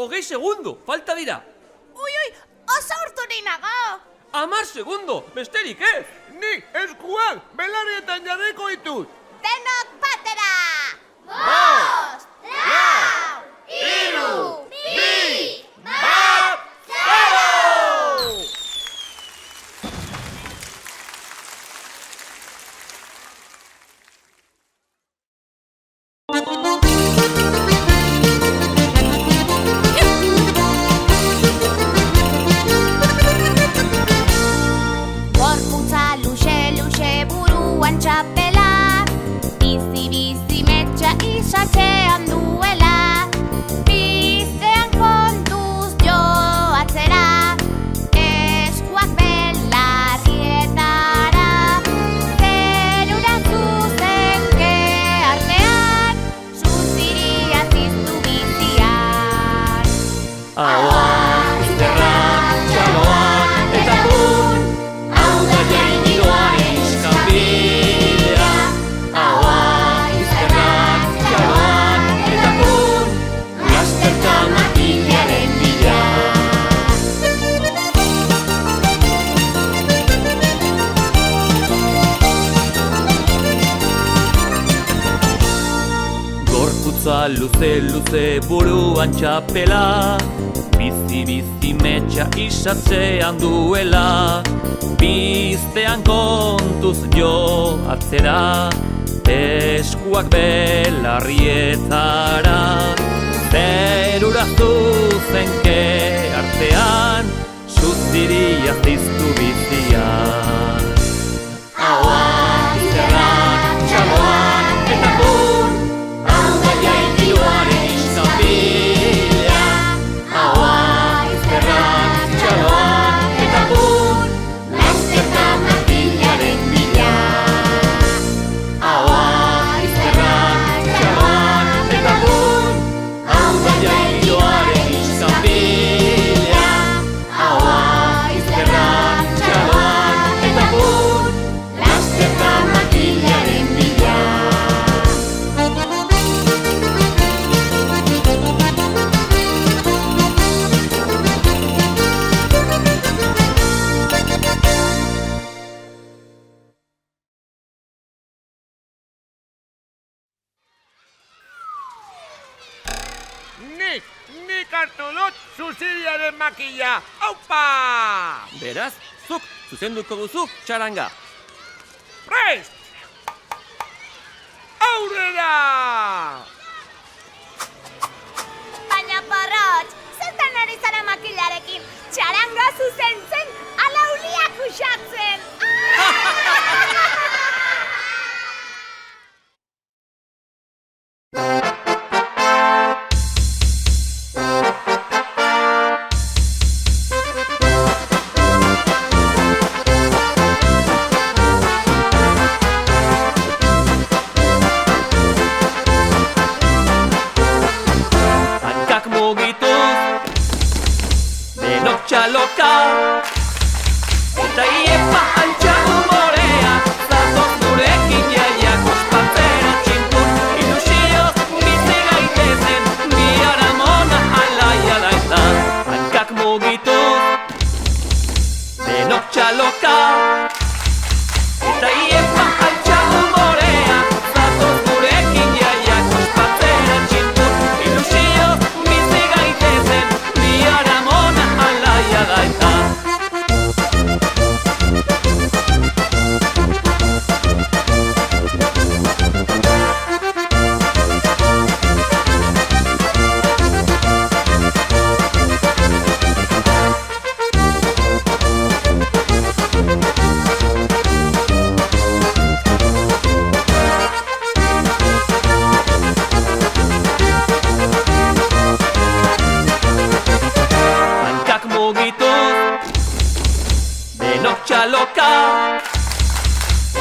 20 segundo, falta dira. Ui, oso urturi nago. 10 segundo, besterik ez. Nik eskuak belarrietan jarriko ditut. Denok batera! 5, 4, 3, 2, 1, 0! Gorputza luxe buruan txapela, bizi metxa isatzean duela, biztean kontuz joatzera, eskuak belarrietara, zerura zuzenke artean, suziria ziztu bizian. Ahoa, izterrak, txaloak, eta pun, hau da jainidoaren iskapila. Ahoa, izterrak, txaloak, eta pun, lasterka makilaren bila. Gorputza luze buruan txapela, bizi metxa isatzean duela, biztean kontuz joatzera, eskuak belarrietara, zerura zuzenke artean, suziria ziztu bizian. Ahoa, izterrak, txaloak, eta pun, hau da jaindiloaren iskapila. Ahoa, izterrak, txaloak, eta pun, lasterka makilaren bila. Ahoa, izterrak, txaloak, eta pun, hau da jaindiloaren iskapila. Ahoa, izterrak, txaloak, eta pun, lasterka makilaren bila. Nik hartu dut zuziriaren makila. Aupa! Beraz, zuk zuzenduko duzu txaranga. Prest! Aurrera! Baina porrotx, zertan ari zara makilarekin, txaranga zuzentzen, ala uliak usatzen. Hankak mugituz, denok txaloka, eta iepa antxa umorea, zatoz gurekin jaiak ospatzera txintun, ilusioz bizi gaitezen, biharamona alaia daizan. Hankak mugituz, denok txaloka, eta iepa antxa umorea, zatoz gurekin jaiak ospatzera txintun, ilusioz bizi gaitezen, biharamona alaia daizan. Hankak mugituz, denok txaloka,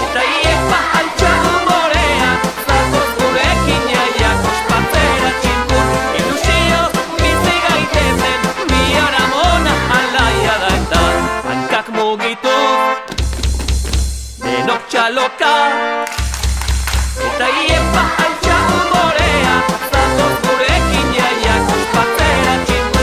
eta iepa antxa umorea, zatoz gurekin jaiak ospatzera txintun, ilusioz bizi gaitezen, biharamona alaia daizan. Hankak mugituz, denok txaloka, eta iepa antxa umorea, zatoz gurekin jaiak ospatzera txintun,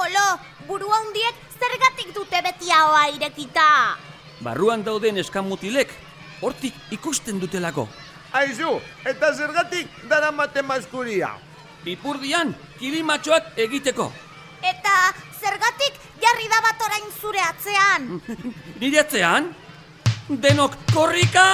Kolo, buru handiek zergatik dute beti ahoa irekita? Barruan dauden eskamutilek, hortik ikusten dutelako. Aizu, eta zergatik daramate maskuria. Ipurdian, kilimatxoak egiteko. Eta zergatik jarri da bat orain zure atzean? Nire atzean, denok korrika!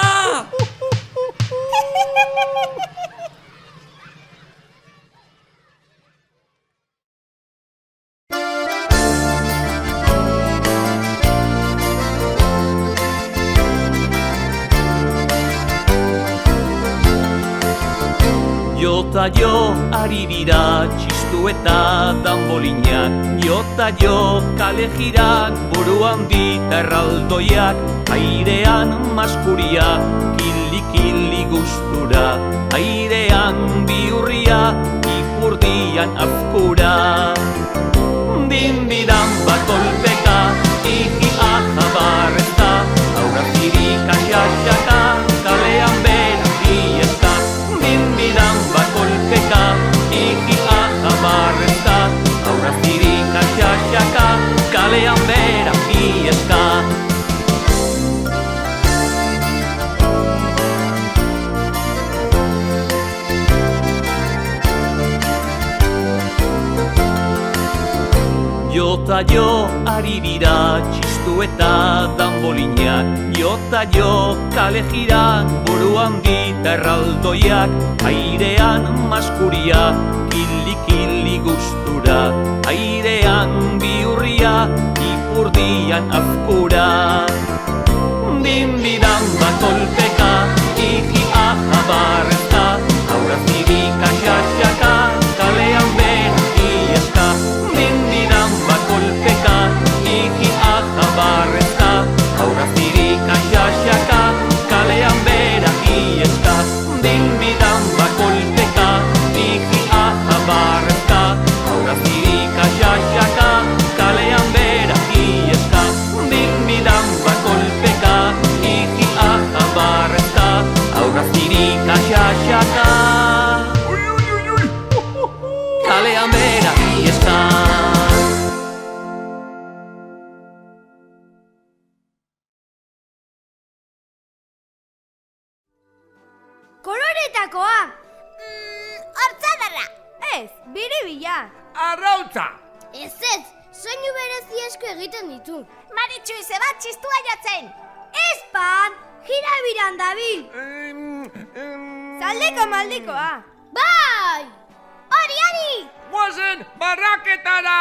Jota jo ari dira txistu eta danbolinak, jota jo kale jirak, buru handi eta erraldoiak, airean maskuria, kili gustura, airean bihurria, ipurdian azkura. Dindidan bat kolpeka, iki ahabarrezta, aurra zirika xaxaka, kalean bera ieska. Dindidan bat kolpeka, iki ahabarrezta, aurra zirika xaxaka, kalean bera ieska. Jota jo ari dira txistu eta danbolinak, jota jo kale jirak, buru handi eta erraldoiak, airean maskuria, kili gustura, airean bihurria, ipurdian azkura. Dindidan bat kolpeka, iki ahabarrezta, aurra zirika xaxaka, kalean bera ieska. Dindidan bat kolpeka, iki ahabarrezta, aurra zirika xaxaka, kalean bera ieska. Dindidan bat kolpeka, iki ahabarrezta, aurra zirika xaxaka, kalean bera ieska. Dindidan bat kolpeka, iki ahabarrezta, aurra zirika xaxaka, kalean bera ieska. Koloretakoa! Hortzadarra! Ez, biribila! Arrautza! Ez, soinu berezi asko egiten ditu. Maritxu izeba txistua jatzen! Ez pan, jirabiran dabil! Zaldeko maldikoa! Bai! Hori! Guazen barraketara!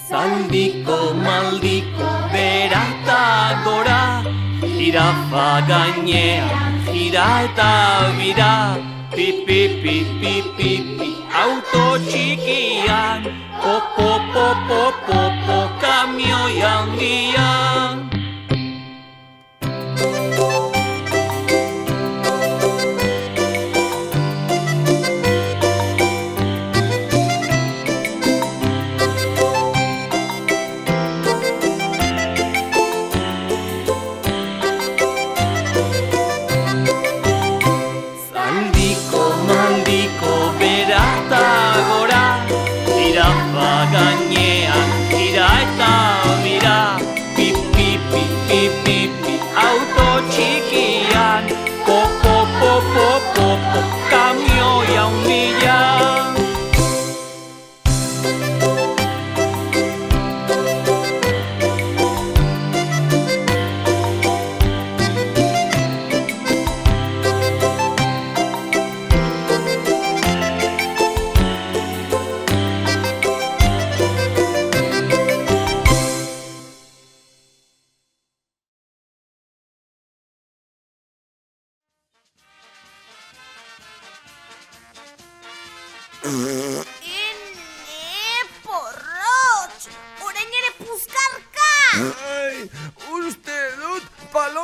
Zaldiko maldiko bera eta gora, jirafa gainean, jira eta bira, pipi pipi pipi, auto txikian, popo popo popo, kamioi handian. Gainean, gira eta bira, pipi pipi pipi, auto txikian, popo popo popo, kamioi handian. Porrotx! Orain ere puzkarka! Uste dut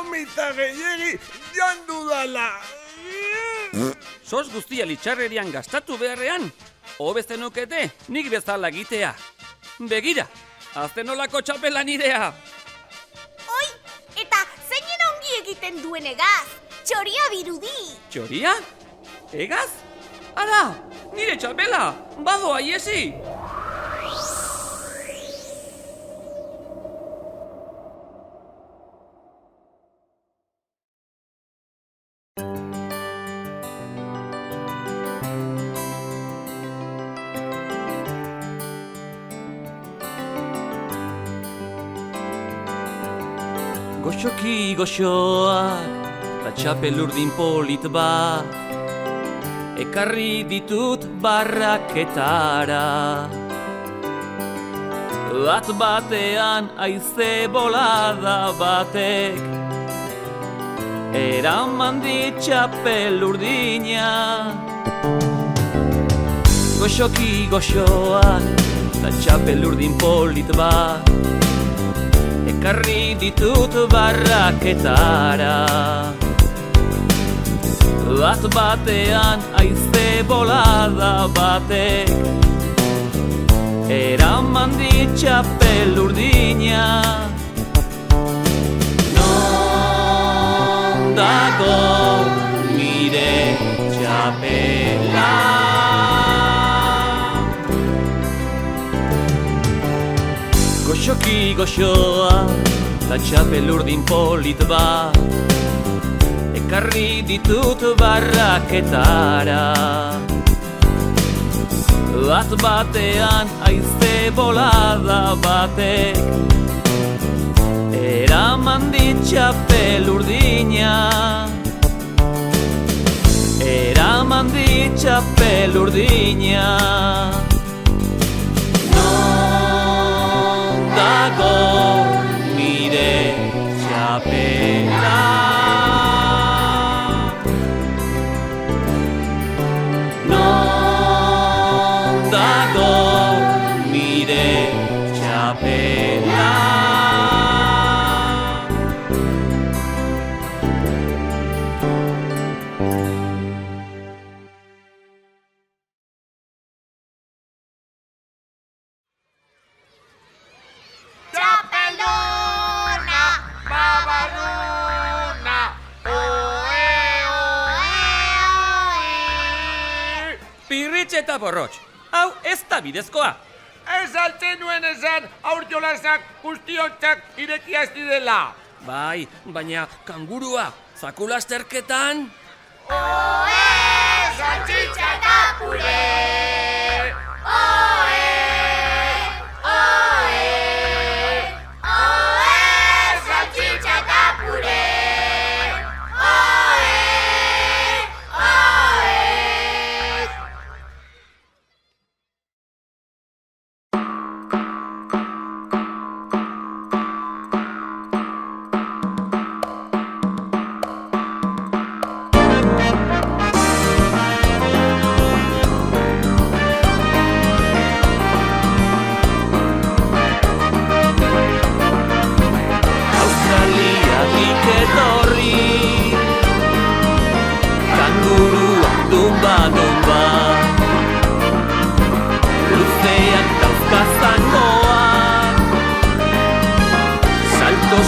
gomita gehiegi jandu dala. Sos guztia litxarrerian gastatu beharrean, hobezen nukete nik bezala egitea. Begira, azten olako txapela nirea. Oi, eta zeinen ongi egiten duen egaz, txoria birudi. Txoria? Egaz? Ara, nire txapela, badoa iesi. Goxoki goxoak, ta txapelurdin polit bat, ekarri ditut barraketara. Bat batean aize bolada batek, eraman dit txapelurdina. Goxoki goxoak, ta txapelurdin polit bat, ekarri ditut barraketara. Bat batean aize bolada batek, eraman dit txapelurdina. Non dago nire txapela? Goxoki goxoa, ta txapelurdin polit bat, ekarri ditut barraketara. Bat batean aize bolada batek, eraman dit txapelurdina. Eraman dit txapelurdina. Dago nire txapela. Non dago nire txapela. Pirritx eta borrotx, hau ez da bidezkoa. Ez altzen nuen esan aur jolasak guztiontzak irekia ez didela. Bai, baina kangurua, zakulasterketan... Oe, saltxitxa eta pure. Oe, oe, oe, saltxitxa eta pure. Oe, oe.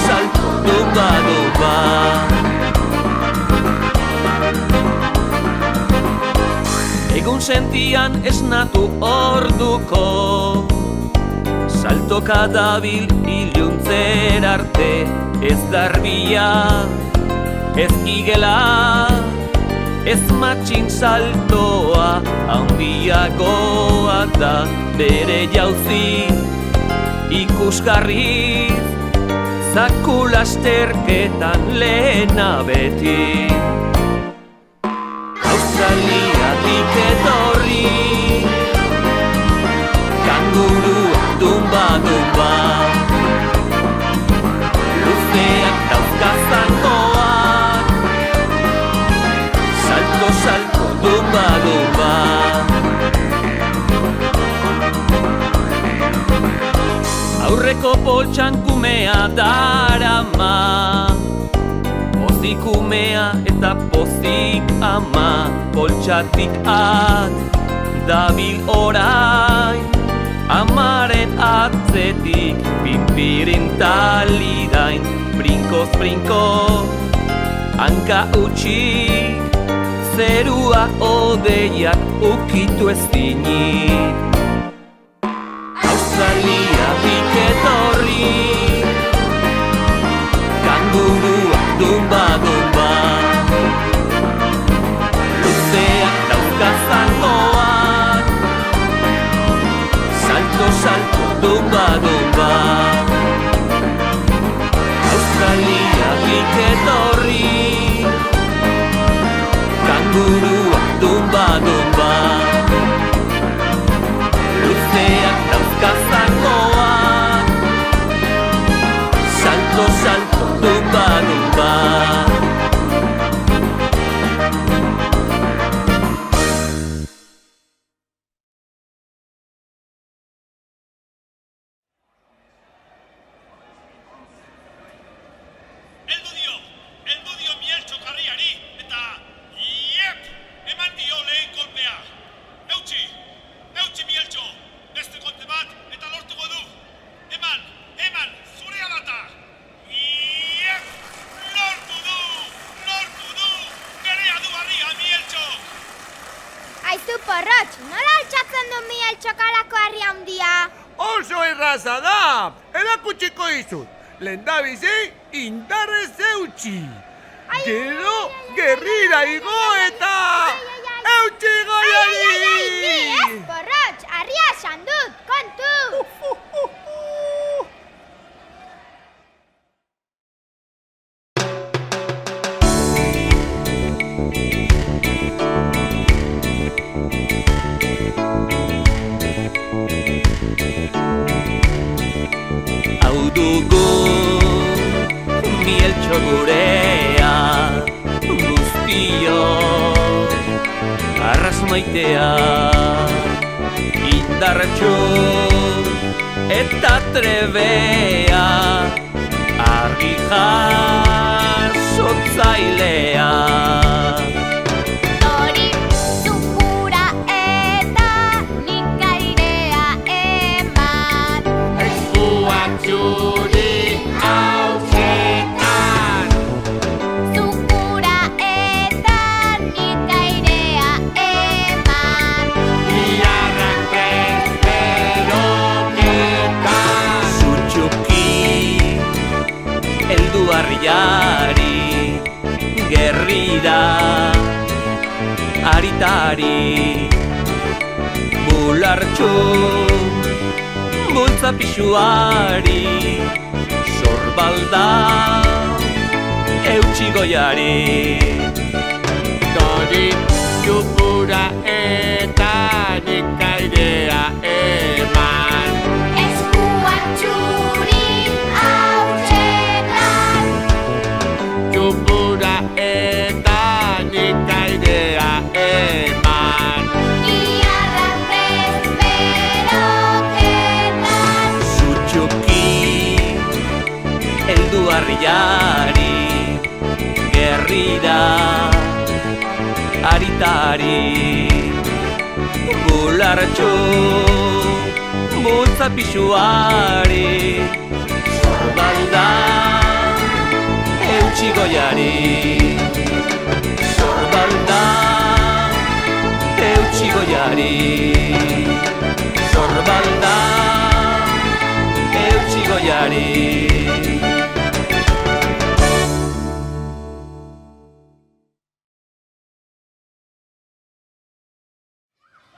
Salto, dumba, dumba. Egun sentian esnatu orduko, saltoka dabil iluntzer arte, ez darbia, ez igela, ez matxin saltoa, handiagoa da bere jauzi ikusgarriz. Zakulasterketan lehena beti, Australiatik etorri, kangurua dumba, dumba. Luzeak dauzka zangoak, salto, salto, dumba, dumba. Aurreko poltsan kumea darama, Pozik umea eta pozik ama, poltsatik at dabil orain. Amaren atzetik pinpirin talidain, brinkoz brinko, hanka utxik, zerua odeiak ukitu ezinik. Australia biketorri, kangurua dumba, luzeak daukazangoak, salto, dumba. Australia biketorri, kangurua dumba, luzeak daukazangoak, salto, dumba. Heldu dio Mieltxo karriari, eta eman dio lehen kolpea. Eutsi Mieltxo, beste kolpe bat eta lortuko du. Eman, zure alata. Lortu du, berea du harria Mieltxo. Aizu Porrotx, nola altxatzen du Mieltxok alako harri handia? Oso erraza da! Erakutsiko dizut. Lehendabizi indarrez eutxi. Gero gerrira igo eta eutxi goiari! Ni ez, Porrotx, harria esan dut, kontu! Hau dugu Mieltxo gurea, guztio arras maitea, indarratxo eta trebea, argi jasotzailea. Hori zukura eta nik airea eman. Eskuak txuri hautsetan. Zukura eta nik airea eman. Iarrak bezperoketan. Zutxuki heldu harriari, gerrira aritari, bulartxo bultza pixuari, sorbalda eutxi goiari. Dori txupura eta nik airea eman. Eskuak txuri hautsetan. Txupura eta nik airea eman. Iarrak bezperoketan. Zutxuki heldu harriari, gerrira aritari, bulartxo bultza pixuari, sorbalda eutxi goiari. Sorbalda eutxi goiari, sorbalda eutxi goiari.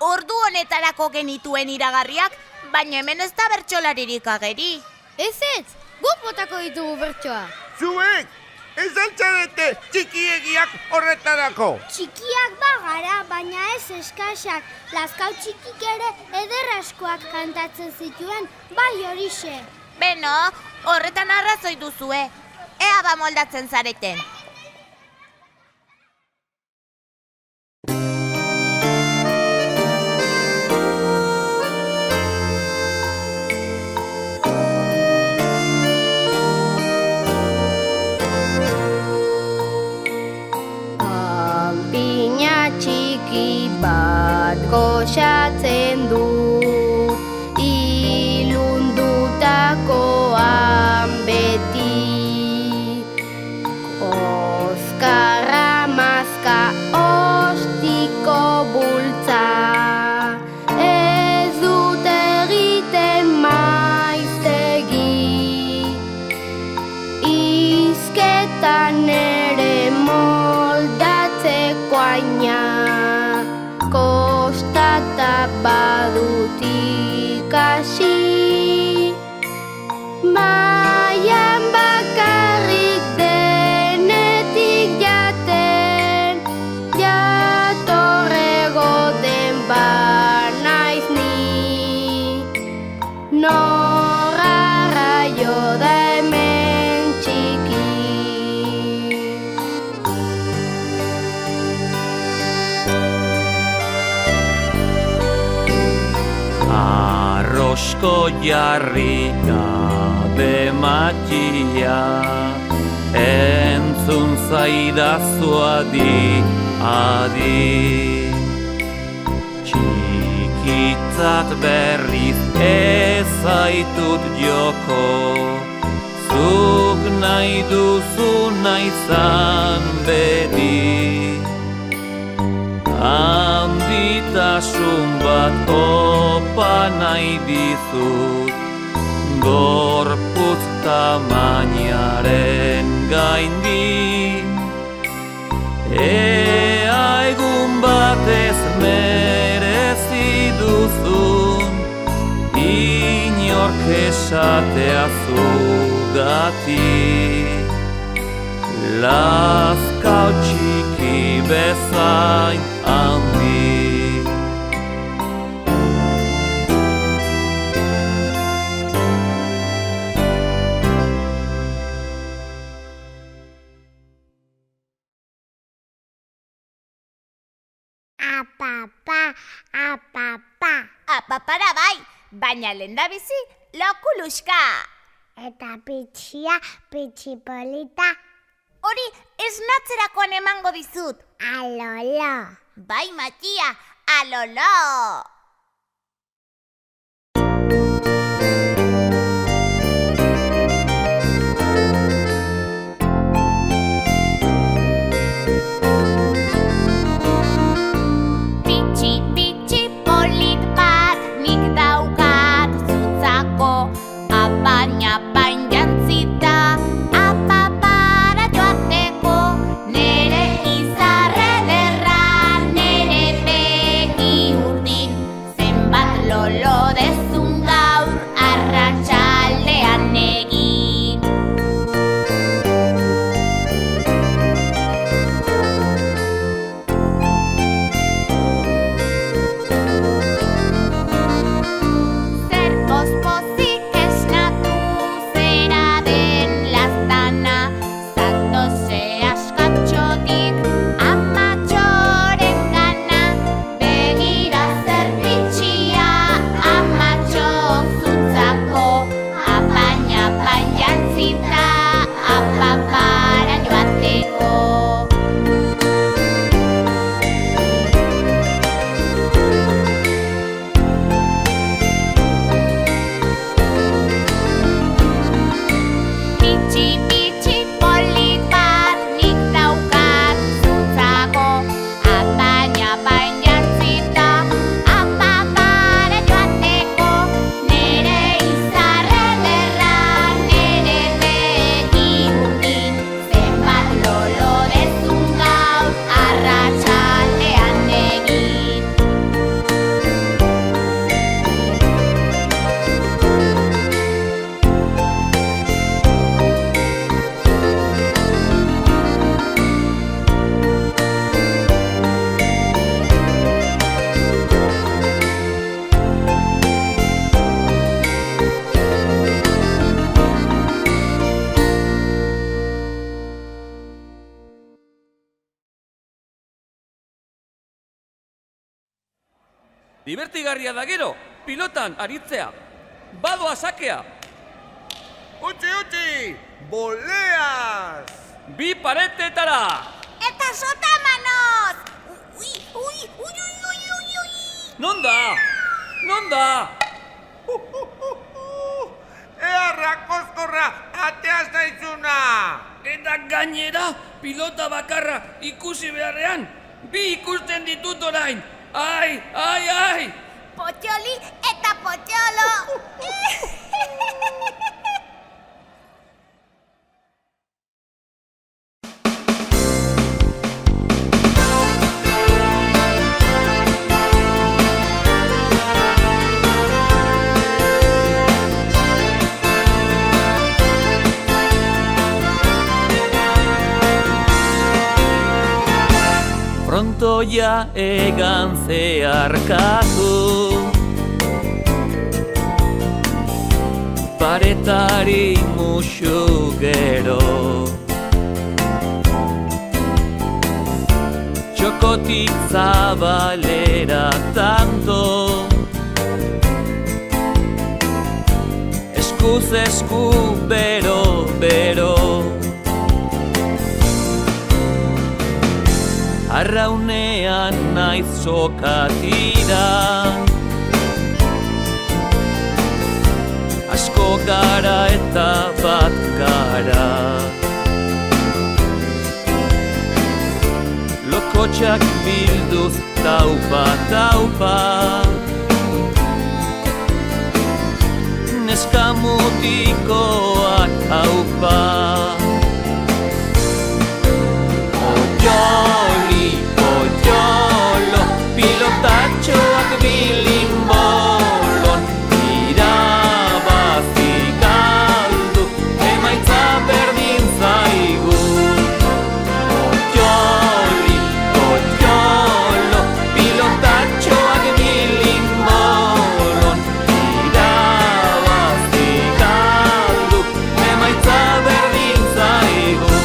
Ordu honetarako genituen iragarriak, baina hemen ez da bertsolaririk ageri. Ez, guk botako ditugu bertsoa. Zuek, ez altzarete txikiegiak horretarako. Txikiak bagara, baina ez eskasak. Lazkau txikik ere ederraskoak kantatzen zituen, bai horixe. Beno, horretan arrazoi duzue. Ea ba moldatzen zareten. ikasi. Maian bakarrik denetik jaten, jatorrego den banaiz ni. Norra jo da hemen txiki. Arrosko jarri gabe matia, entzun zaidazu adi. Txikitzat berriz ez zaitut joko, zuk nahi duzuna izan beti. Handitasun bat opa nahi dizut, gorputz tamainaren gaindi. Ea egun batez merezi duzun, inork esatea zugatik. Lazkau txiki bezain handi. Apapa, apapa. Apapara bai, baina lehendabizi lokuluska. Eta pitxia, pitxipolita. Hori esnatzerakoan emango dizut. Alolo. Bai, Matia, alolo! Pitxi, pitxi, polit bat, nik daukat zutzako, apain, apain jantzita, apapara joateko, nere izarre derra, nere begi urdin, zenbat lolo dezun gaur, arratsaldean egin. Zer pospozik esnatu, zera den laztana, zatoze askatxotik amatxoren gana, begira zer pitxia, amatxo zutzako, apain, apain jantzita, apapara joateko. Pitxi, pitxi, polit bat, nik daukat zutzako, apain, apain jantzita, apapara joateko, nere izarre derra, nere begi urdin, zenbat lolo dezun gaur, arratsaldean egin. Divertigarria da gero, pilotan aritzea. Badoa sakea. Utzi, utzi! Boleaz! Bi paretetara! Eta sota manoz! Ui, ui, ui, ui, ui, ui, ui. Non da? Non da? Ea rakoskorra atea zaizuna! Eta gainera, pilota bakarra ikusi beharrean, bi ikusten ditut orain. Ai, ai, ai! Potxoli eta potxolo! Frontoia egan zeharkatu, paretari musu gero, txokotik zabalera tanto, eskuz esku bero, bero. Arraunean naiz sokatira, asko gara eta bat gara. Lokotxak bilduz taupa, taupa, neska mutikoak haupa. Oioli, oiolo, pilotatxoak bilinbolon, irabazi galdu, emaitza berdin zaigu. Oioli, oiolo, pilotatxoak bilinbolon, irabazi galdu, emaitza berdin zaigu.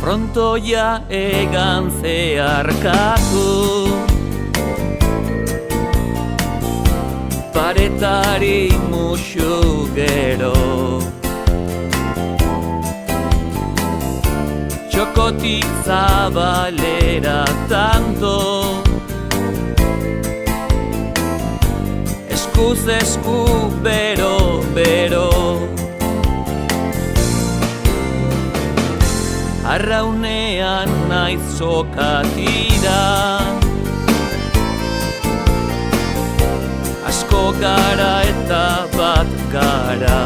Frontoia egan zeharkatu, paretari musu gero, txokotik zabalera tanto, eskuz esku bero, bero. Arraunean naiz sokatira, asko gara eta bat gara.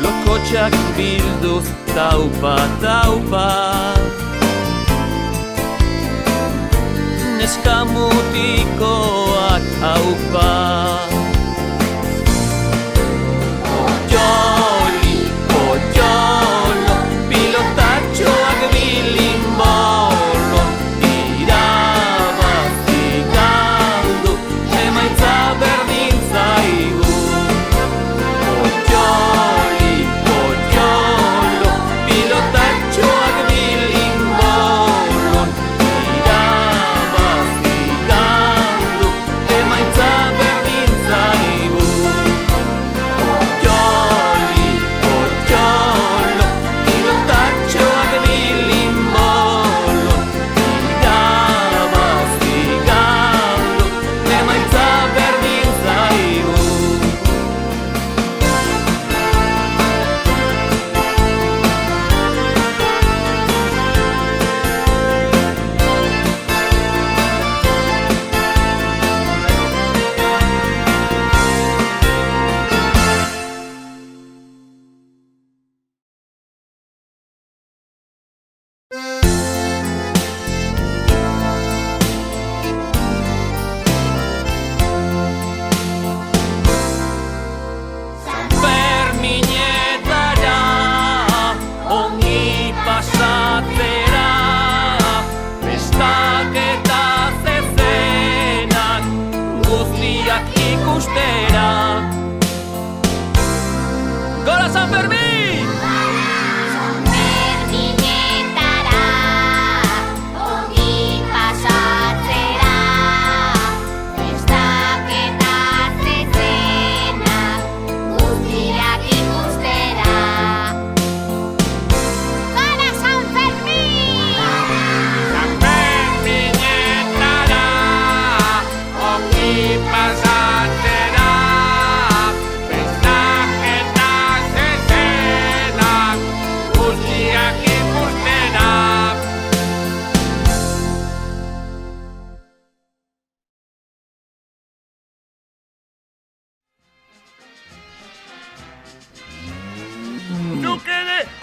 Lokotxak bilduz taupa, taupa, neska mutikoak haupa. Oioli, oiolo, pilotatxoak bilinbolon, irabazi galdu, emaitza berdin zaigu. Oioli, oiolo, pilotatxoak bilinbolon, irabazi galdu, emaitza berdin zaigu.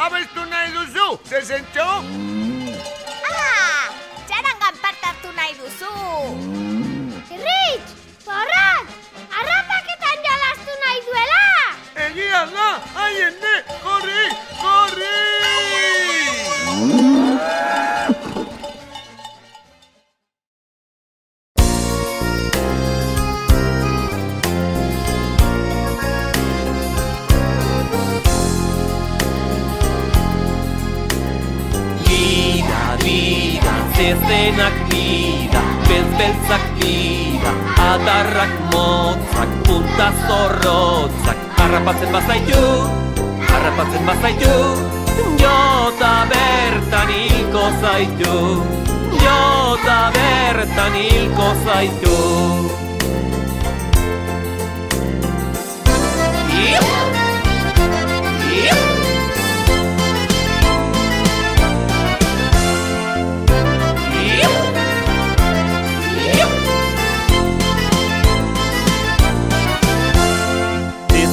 abestu nahi duzu, zezentxo? Txarangan parte hartu nahi duzu. Irritx, porrot, harrapaketan jolastu nahi duela! Egia da, haienne, korri, korri! Zezenak dira, beltzak dira, adarrak motzak, punta zorrotzak. Harrapatzen bazaitu, jota bertan hilko zaitu, jota bertan hilko zaitu.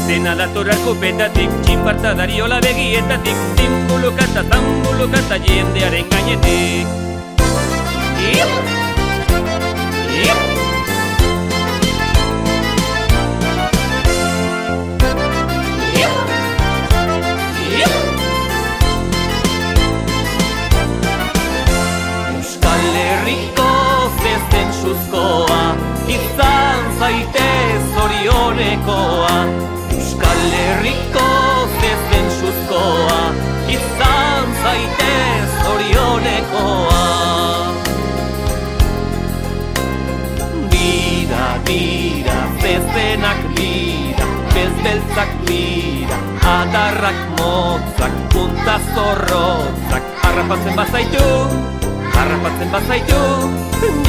Dena dator arkopetatik, txinparta dariola begietatik, zimbulukata, zambulukata jendearen gainetik. Euskal Herriko zezen suzkoa, izan zaitez zorionekoa. Euskal Herriko zezen suzkoa, izan zaitez zorionekoa. Dira, zezenak dira, beltzak dira, adarrak motzak, punta zorrotzak. Harrapatzen bazaitu,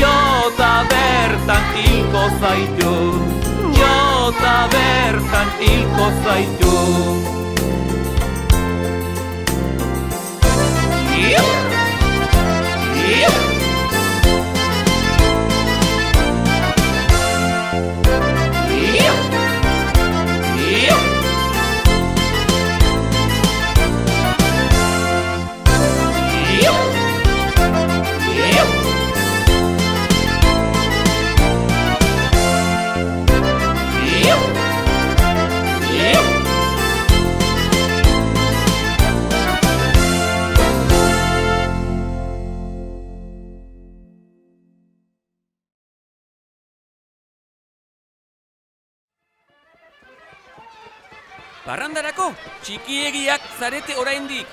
jota bertan hilko zaitu, jota bertan hilko zaitu. Parrandarako, txikiegiak zarete oraindik.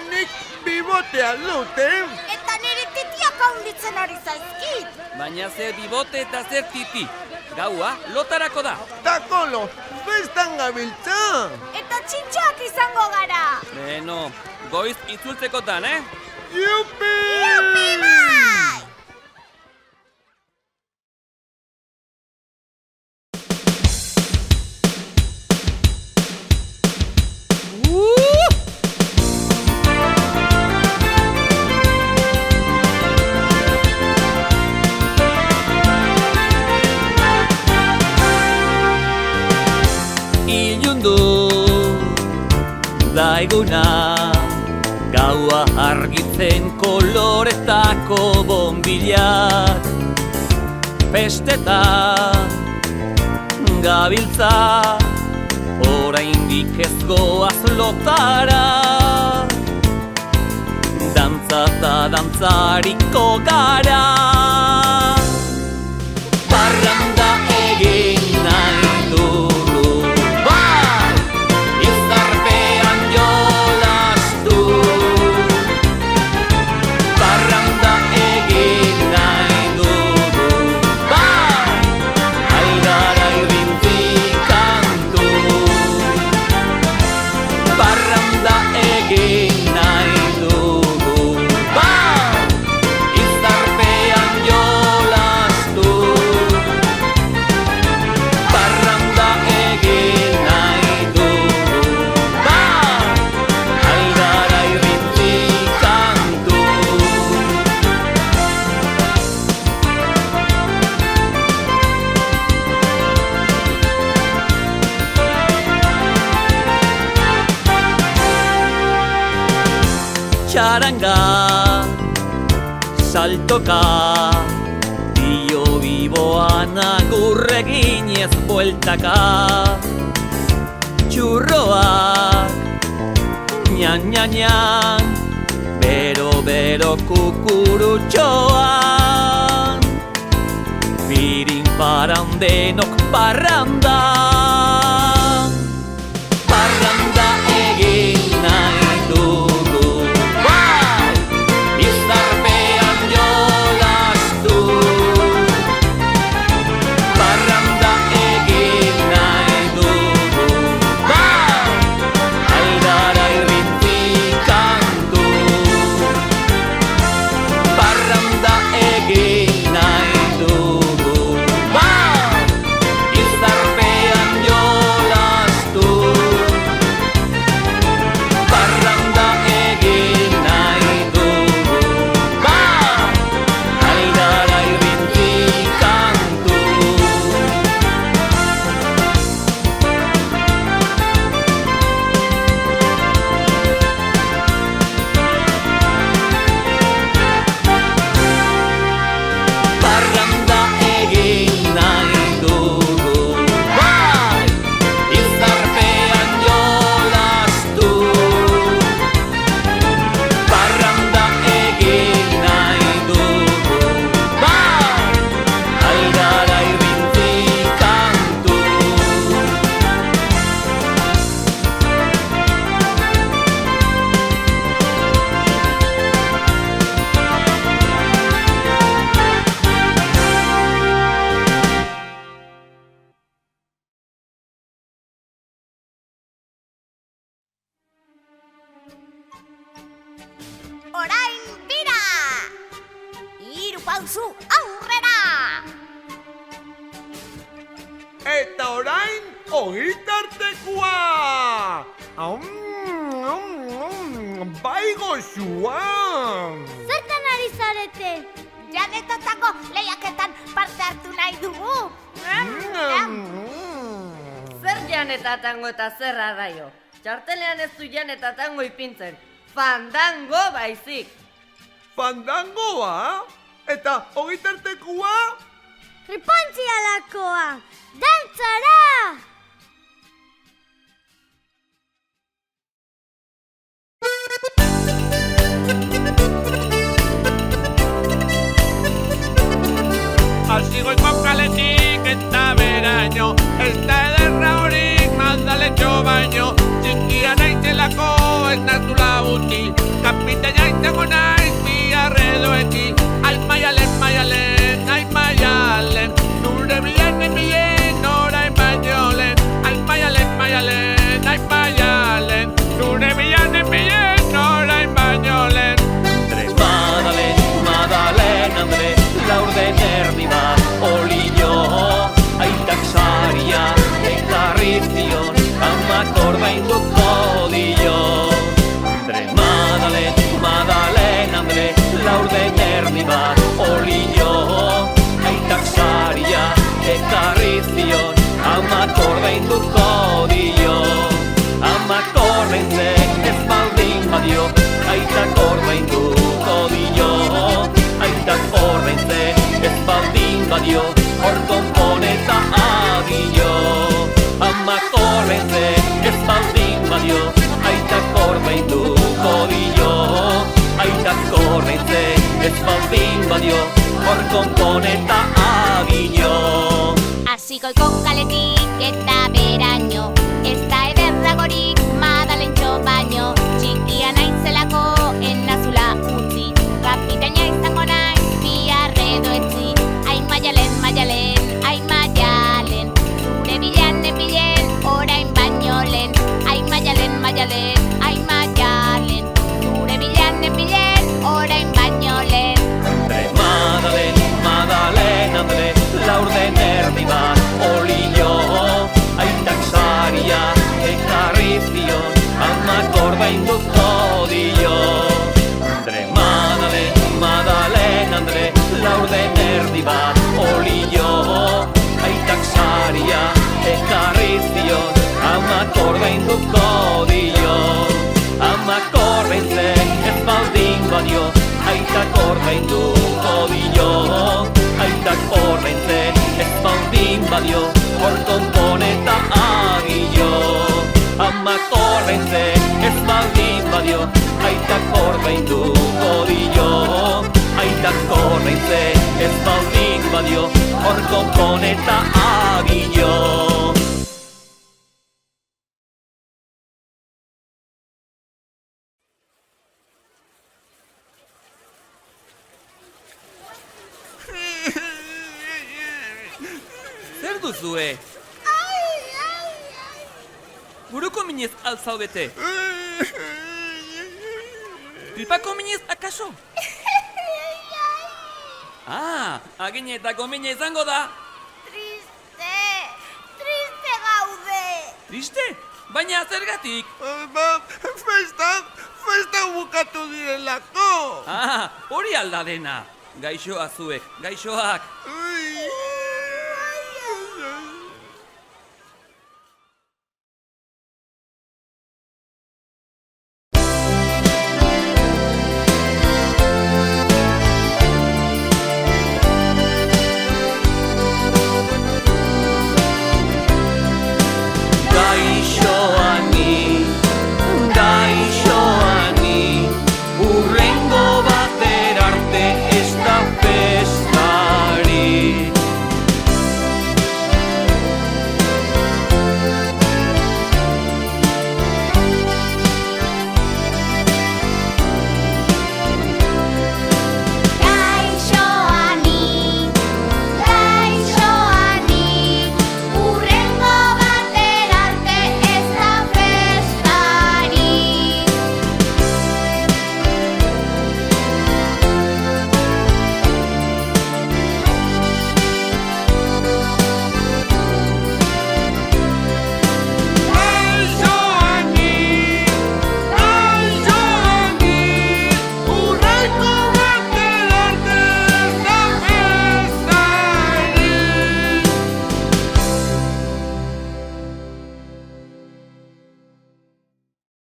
Nik bibotea dut, Eta nire titiak haunditzen ari zaizkit. Baina zer bibote eta zer titi. Gaua lotarako da. Takolo, festan gabiltza! Eta txintxoak izango gara. Beno, goiz itzultzekotan, Jupi! Jupi bai! Da eguna, gaua argitzen koloretako bonbilak. Festetan gabiltza, oraindik ez goaz lotara. Dantza eta dantzariko gara. Parranda egin nahi dugu, bai! Izarpean jolastu. Parranda egin nahi dugu, bai! Aigara irrintzi kantu. Parranda egin nahi dugu, bai! Izarpean charanga, saltoka, dio biboan agurreginez bueltaka, txurroak, ñan, ñan, ñan, bero, bero kukurutxoan, pirin paran denok parrandan, parranda egin nahi dugu, bai! Izarpean jolastu, parranda egin nahi dugu, bai! Aldara irrintzi kantu, parranda egin nahi dugu, bai! Izarpean jolastu, parranda egin nahi dugu, bai! Aldara irrintzi kantu. Parranda egin nahi dugu, bai! Izarpean jolastu, parranda egin nahi dugu, bai! Aldara irrintzi kantu. Orain bira! Hiru pausu aurrera! Eta orain, ogitartekoa! Bai goxuan! Zertan ari zarete? Janetatako lehiaketan parte hartu nahi dugu. Zer janetatango eta zer arraio? Txartelean ez du janetatango ipintzen. Fandango baizik. Fandangoa? Eta ogitartekoa? Ripontzialakoa! Dantzara! Asigoiko kaletik eta beraino, ez da ederra horik mandaletxo baino, txikia naizelako ez nazula uti, kapitaina izango naiz biarredoeti, ai maialen, maialen, ai maialen, nure bilen orain baino lehen, ai maialen, maialen, ai maialen, nure bilen orain baino lehen. Andre, Madalen, Andre, laurden erdi bat, olio, aitak saria, ekarri zion, amak ordainduko dio. Andre, Madalen, Andre, laurden erdi bat, olio, aitak saria, ekarri zion, amak ordainduko dio. Amak ordaintzen ez baldin badio, aitak ordainduko dio. Aitak ordaintzen ez baldin badio, hor konponeta adio. Amak ordaintzen ez baldin badio, aitak ordainduko dio. Aitak ordaintzen ez baldin badio, hor konponeta adio. Hasikoiko kaletik eta beraino, ez da ederragorik Madalentxo baino, txikia naizelako enazula utzi, kapitaina izango naiz biarredo etzi, ai maialen, maialen, ai maialen, zure bilen orain baino lehen, ai maialen, maialen, ai maialen, zure bilen orain baino lehen. Andre, Madalen, Andre, laurden erdi bat, olio, aitak saria, ekarri zion, amak ordainduko dio. Andre, Madalen, Andre, laurden erdi bat, olio, aitak saria, ekarri zion, amak ordainduko dio. Amak ordaintzen ez baldin ordainduko dio. Aitak ordaintzen ez baldin badio, hor konponeta agio. Amak ordaintzen ez baldin badio, aitak ordainduko dio. Aitak ordaintzen ez baldin badio, hor konponeta agio. Zer duzue? Buruko minez alzaudete. Tripako minez akaso? Aginetako mine izango da. Triste gaude. Triste? Baina zergatik? Festa bukatu direlako. Hori alda dena. Gaixoa zuek, gaixoak.